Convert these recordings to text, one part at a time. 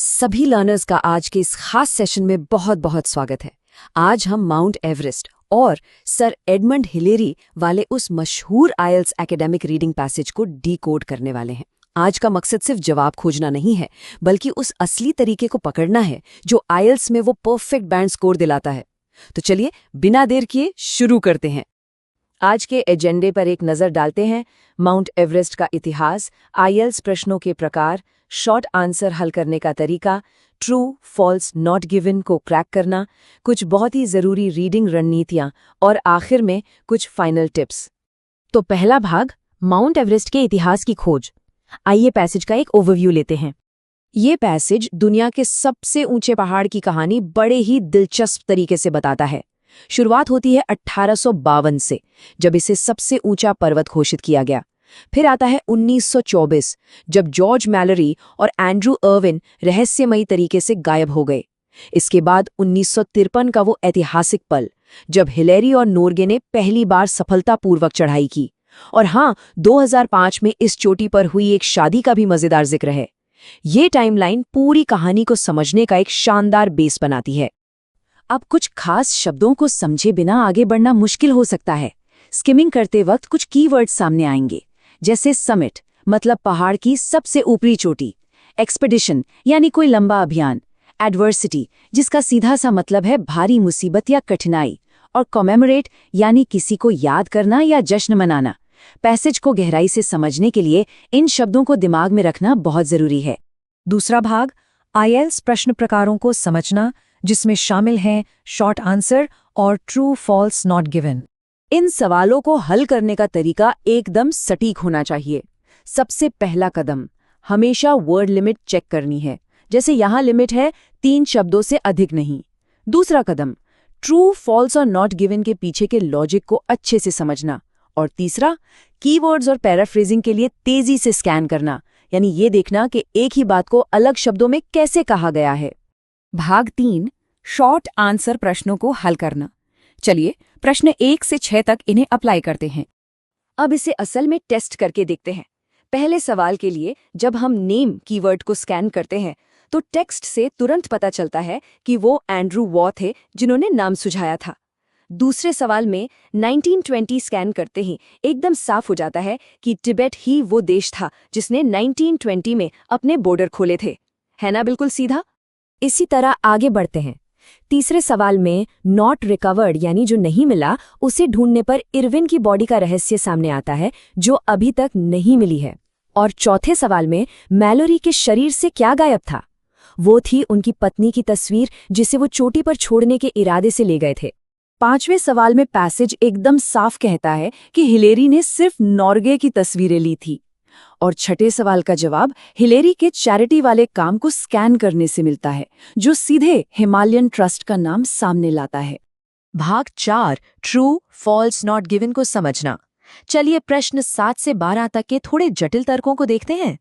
सभी लर्नर्स का आज के इस खास सेशन में बहुत बहुत स्वागत है। आज हम माउंट एवरेस्ट और सर एडमंड हिलेरी वाले उस मशहूर आईएल्स एकेडमिक रीडिंग पैसेज को डीकोड करने वाले हैं। आज का मकसद सिर्फ जवाब खोजना नहीं है, बल्कि उस असली तरीके को पकड़ना है जो आईएल्स में वो परफेक्ट बैंड स्कोर दिलाता है। तो चलिए बिना देर किए शुरू करते हैं। आज के एजेंडे पर एक नज़र डालते हैं। माउंट एवरेस्ट का इतिहास, आईएल्स प्रश्नों के प्रकार, शॉर्ट आंसर हल करने का तरीका, ट्रू, फॉल्स, नॉट गिवन को क्रैक करना, कुछ बहुत ही ज़रूरी रीडिंग रणनीतियाँ और आखिर में कुछ फाइनल टिप्स। तो पहला भाग, माउंट एवरेस्ट के इतिहास की खोज। आइए पैसेज का एक ओवरव्यू लेते हैं। ये पैसेज दुनिया के सबसे ऊंचे पहाड़ की कहानी बड़े ही दिलचस्प तरीके से बताता है। शुरुआत होती है 1852 से, जब इसे सबसे ऊंचा पर्वत घोषित किया गया। फिर आता है 1924, जब जॉर्ज मैलरी और एंड्रू अर्विन रहस्यमयी तरीके से गायब हो गए। इसके बाद 1953 का वो ऐतिहासिक पल, जब हिलेरी और नोर्गे ने पहली बार सफलतापूर्वक चढ़ाई की। और हाँ, 2005 में इस चोटी पर हुई एक शादी का भी मजेदार जिक्र है। ये टाइमलाइन पूरी कहानी को समझने का एक शानदार बेस बनाती है। अब कुछ खास शब्दों को समझे बिना आगे बढ़ना मुश्किल हो सकता है। स्किमिंग करते वक्त कुछ कीवर्ड्स सामने आएंगे, जैसे समिट मतलब पहाड़ की सबसे ऊपरी चोटी, एक्सपेडिशन यानी कोई लंबा अभियान, एडवर्सिटी जिसका सीधा सा मतलब है भारी मुसीबत या कठिनाई, और कॉमेमोरेट यानी किसी को याद करना या जश्न मनाना। पैसेज को गहराई से समझने के लिए इन शब्दों को दिमाग में रखना बहुत जरूरी है। दूसरा भाग, आईएल्स प्रश्न प्रकारों को समझना, जिसमें शामिल हैं शॉर्ट आंसर और ट्रू, फॉल्स, नॉट गिवन। इन सवालों को हल करने का तरीका एकदम सटीक होना चाहिए। सबसे पहला कदम, हमेशा वर्ड लिमिट चेक करनी है। जैसे यहाँ लिमिट है 3 शब्दों से अधिक नहीं। दूसरा कदम, ट्रू, फॉल्स और नॉट गिवन के पीछे के लॉजिक को अच्छे से समझना। और तीसरा, कीवर्ड्स और पैराफ्रेजिंग के लिए तेजी से स्कैन करना, यानी ये देखना कि एक ही बात को अलग शब्दों में कैसे कहा गया है। भाग 3, शॉर्ट आंसर प्रश्नों को हल करना। चलिए प्रश्न 1 से 6 तक इन्हें अप्लाई करते हैं। अब इसे असल में टेस्ट करके देखते हैं। पहले सवाल के लिए जब हम नेम कीवर्ड को स्कैन करते हैं तो टेक्स्ट से तुरंत पता चलता है कि वो एंड्रू वॉ थे जिन्होंने नाम सुझाया था। दूसरे सवाल में 1920 स्कैन करते ही एकदम साफ हो जाता है कि तिब्बत ही वो देश था जिसने 1920 में अपने बॉर्डर खोले थे। है ना बिल्कुल सीधा? इसी तरह आगे बढ़ते हैं। तीसरे सवाल में नॉट रिकवर्ड यानी जो नहीं मिला, उसे ढूंढने पर इरविन की बॉडी का रहस्य सामने आता है जो अभी तक नहीं मिली है। और चौथे सवाल में मैलोरी के शरीर से क्या गायब था? वो थी उनकी पत्नी की तस्वीर जिसे वो चोटी पर छोड़ने के इरादे से ले गए थे। पांचवें सवाल में पैसेज एकदम साफ कहता है कि हिलेरी ने सिर्फ नॉर्गे की तस्वीरें ली थी। और छठे सवाल का जवाब हिलेरी के चैरिटी वाले काम को स्कैन करने से मिलता है, जो सीधे हिमालयन ट्रस्ट का नाम सामने लाता है। भाग 4, ट्रू, फॉल्स, नॉट गिवन को समझना। चलिए प्रश्न 7 से 12 तक के थोड़े जटिल तर्कों को देखते हैं।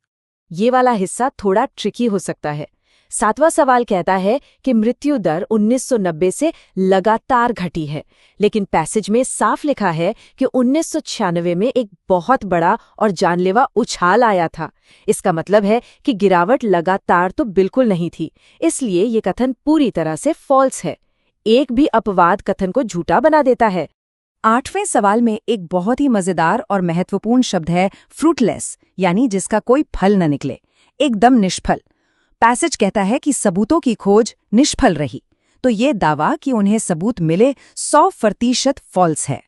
ये वाला हिस्सा थोड़ा ट्रिकी हो सकता है। 7वां सवाल कहता है कि मृत्यु दर 1990 से लगातार घटी है, लेकिन पैसेज में साफ लिखा है कि 1996 में एक बहुत बड़ा और जानलेवा उछाल आया था। इसका मतलब है कि गिरावट लगातार तो बिल्कुल नहीं थी, इसलिए ये कथन पूरी तरह से फॉल्स है। एक भी अपवाद कथन को झूठा बना देता है। 8वें सवाल में एक बहुत ही मजेदार और महत्वपूर्ण शब्द है फ्रूटलेस, यानी जिसका कोई फल न निकले, एकदम निष्फल। पैसेज कहता है कि सबूतों की खोज निष्फल रही, तो ये दावा कि उन्हें सबूत मिले 100% फॉल्स है।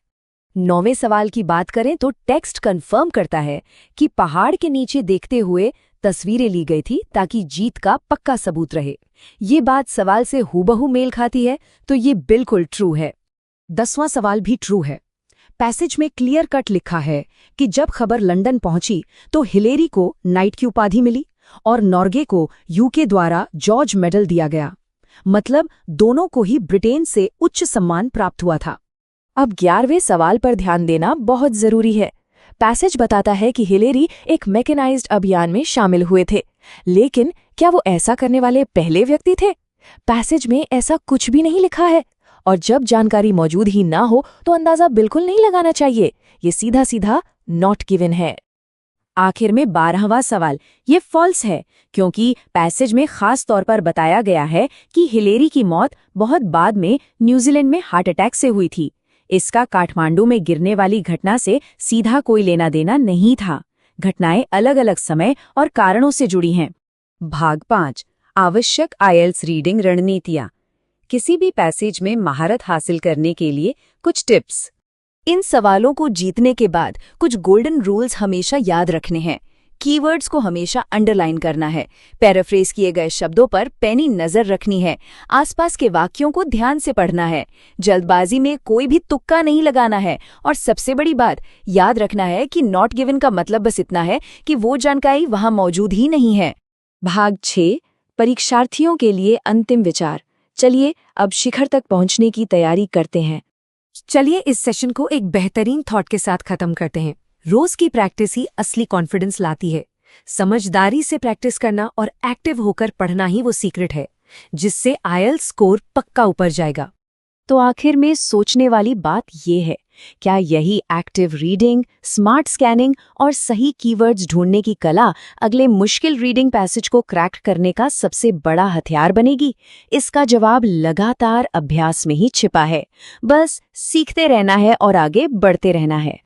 9वें सवाल की बात करें तो टेक्स्ट कंफर्म करता है कि पहाड़ के नीचे देखते हुए तस्वीरें ली गई थी ताकि जीत का पक्का सबूत रहे। ये बात सवाल से हूबहू मेल खाती है, तो ये बिल्कुल ट्रू है। 10वां सवाल भी ट्रू है। पैसेज में क्लियर कट लिखा है कि जब खबर लंदन पहुंची तो हिलेरी को नाइट की उपाधि मिली और नॉर्गे को यूके द्वारा जॉर्ज मेडल दिया गया। मतलब दोनों को ही ब्रिटेन से उच्च सम्मान प्राप्त हुआ था। अब 11वें सवाल पर ध्यान देना बहुत जरूरी है। पैसेज बताता है कि हिलेरी एक मैकेनाइज्ड अभियान में शामिल हुए थे, लेकिन क्या वो ऐसा करने वाले पहले व्यक्ति थे? पैसेज में ऐसा कुछ भी नहीं लिखा है, और जब जानकारी मौजूद ही ना हो तो अंदाजा बिल्कुल नहीं लगाना चाहिए। ये सीधा सीधा नॉट गिवन है। आखिर में 12वां सवाल ये फॉल्स है, क्योंकि पैसेज में खास तौर पर बताया गया है कि हिलेरी की मौत बहुत बाद में न्यूजीलैंड में हार्ट अटैक से हुई थी। इसका काठमांडू में गिरने वाली घटना से सीधा कोई लेना देना नहीं था। घटनाएं अलग-अलग समय और कारणों से जुड़ी हैं। भाग 5 आवश्यक आईएल्स रीडिंग रणनीतियां। किसी भी पैसेज में महारत हासिल करने के लिए कुछ टिप्स। इन सवालों को जीतने के बाद कुछ गोल्डन रूल्स हमेशा याद रखने हैं। कीवर्ड्स को हमेशा अंडरलाइन करना है, पैराफ्रेज किए गए शब्दों पर पैनी नजर रखनी है, आसपास के वाक्यों को ध्यान से पढ़ना है, जल्दबाजी में कोई भी तुक्का नहीं लगाना है और सबसे बड़ी बात याद रखना है कि नॉट गिवन का मतलब बस इतना है कि वो जानकारी वहां मौजूद ही नहीं है। भाग 6 परीक्षार्थियों के लिए अंतिम विचार। चलिए अब शिखर तक पहुंचने की तैयारी करते हैं। चलिए इस सेशन को एक बेहतरीन थॉट के साथ खत्म करते हैं। रोज की प्रैक्टिस ही असली कॉन्फिडेंस लाती है। समझदारी से प्रैक्टिस करना और एक्टिव होकर पढ़ना ही वो सीक्रेट है, जिससे आईएल्स स्कोर पक्का ऊपर जाएगा। तो आखिर में सोचने वाली बात ये है, क्या यही एक्टिव रीडिंग, स्मार्ट स्कैनिंग और सही कीवर्ड्स ढूंढने की कला अगले मुश्किल रीडिंग पैसेज को क्रैक करने का सबसे बड़ा हथियार बनेगी? इसका जवाब लगातार अभ्यास में ही छिपा है। बस सीखते रहना है और आगे बढ़ते रहना है।